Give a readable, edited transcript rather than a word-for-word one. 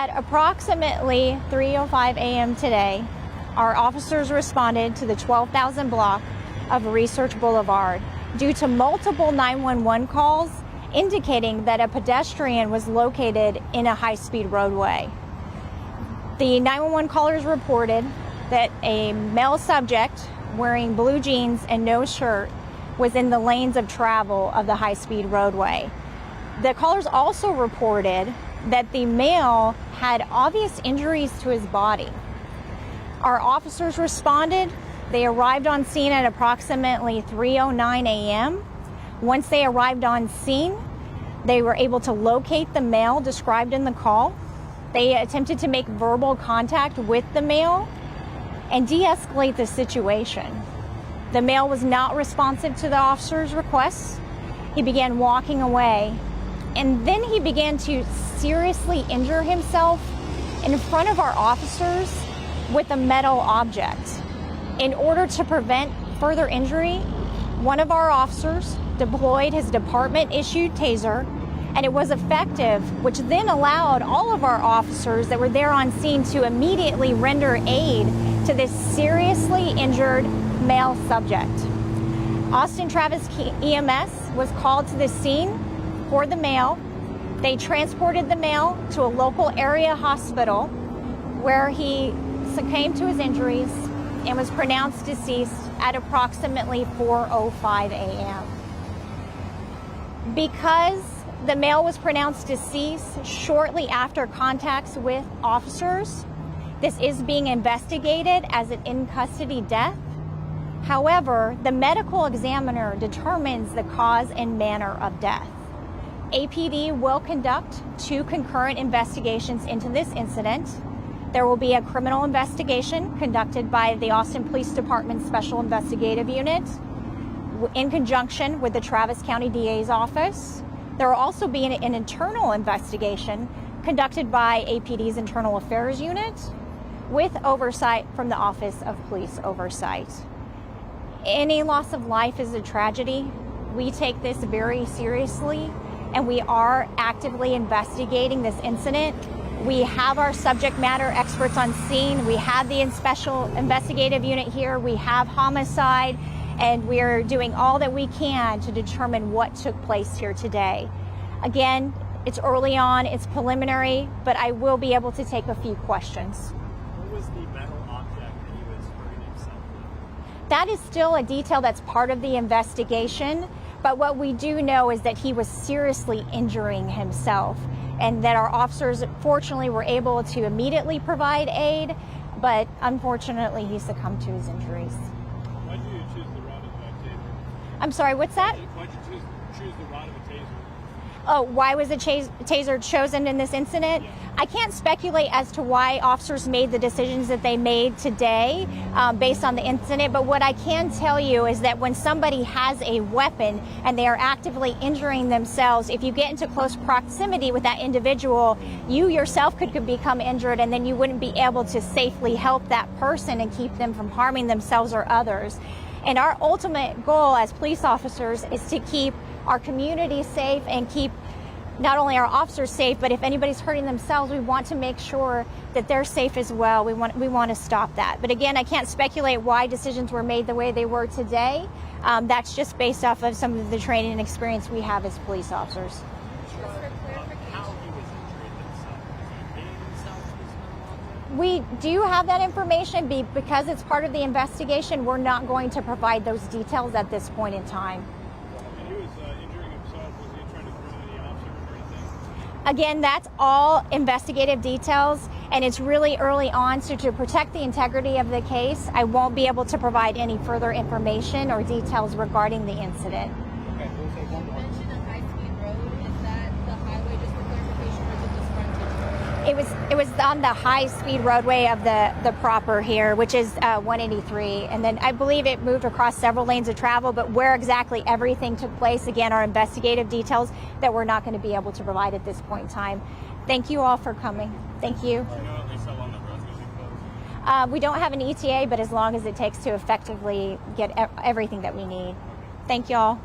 At approximately 3:05 a.m. today, our officers responded to the 12,000 block of Research Boulevard due to multiple 911 calls indicating that a pedestrian was located in a high-speed roadway. The 911 callers reported that a male subject wearing blue jeans and no shirt was in the lanes of travel of the high-speed roadway. The callers also reported that the male had obvious injuries to his body. Our officers responded. They arrived on scene at approximately 3:09 a.m. Once they arrived on scene, they were able to locate the male described in the call. They attempted to make verbal contact with the male and de-escalate the situation. The male was not responsive to the officer's requests. He began walking away, and then he began to seriously injure himself in front of our officers with a metal object. In order to prevent further injury, one of our officers deployed his department-issued taser, and it was effective, which then allowed all of our officers that were there on scene to immediately render aid to this seriously injured male subject. Austin Travis EMS was called to the scene for the male. They transported the male to a local area hospital where he succumbed to his injuries and was pronounced deceased at approximately 4:05 a.m. Because the male was pronounced deceased shortly after contacts with officers, this is being investigated as an in-custody death. However, the medical examiner determines the cause and manner of death. APD will conduct 2 concurrent investigations into this incident. There will be a criminal investigation conducted by the Austin Police Department Special Investigative Unit in conjunction with the Travis County DA's office. There will also be an internal investigation conducted by APD's Internal Affairs Unit with oversight from the Office of Police Oversight. Any loss of life is a tragedy. We take this very seriously, and we are actively investigating this incident. We have our subject matter experts on scene. We have the Special Investigative Unit here. We have homicide, and we are doing all that we can to determine what took place here today. Again, it's early on, it's preliminary, but I will be able to take a few questions. What was the metal object that he was hurting himself with? That is still a detail that's part of the investigation, but what we do know is that he was seriously injuring himself, and that our officers fortunately were able to immediately provide aid, but unfortunately he succumbed to his injuries. Why did you choose the rod of a taser? I'm sorry, what's that? Why did you choose the rod of a taser? Oh, why was a taser chosen in this incident? Yeah. I can't speculate as to why officers made the decisions that they made today based on the incident, but what I can tell you is that when somebody has a weapon and they are actively injuring themselves, if you get into close proximity with that individual, you yourself could become injured, and then you wouldn't be able to safely help that person and keep them from harming themselves or others. And our ultimate goal as police officers is to keep our community safe and keep not only our officers safe, but if anybody's hurting themselves, we want to make sure that they're safe as well. We want to stop that. But again, I can't speculate why decisions were made the way they were today. That's just based off of some of the training and experience we have as police officers. We do have that information. Because it's part of the investigation, we're not going to provide those details at this point in time. And he was injuring himself. Was he trying to throw any officers or anything? Again, that's all investigative details, and it's really early on, so to protect the integrity of the case, I won't be able to provide any further information or details regarding the incident. Okay. You mentioned a high-speed road. Is that the highway, just for clarification, or is it just frontage? It was on the high-speed roadway of the proper here, which is 183, and then I believe it moved across several lanes of travel, but where exactly everything took place, again, are investigative details that we're not going to be able to provide at this point in time. Thank you all for coming. Thank you. Do you know at least how long the road's going to be closed? We don't have an ETA, but as long as it takes to effectively get everything that we need. Thank you all.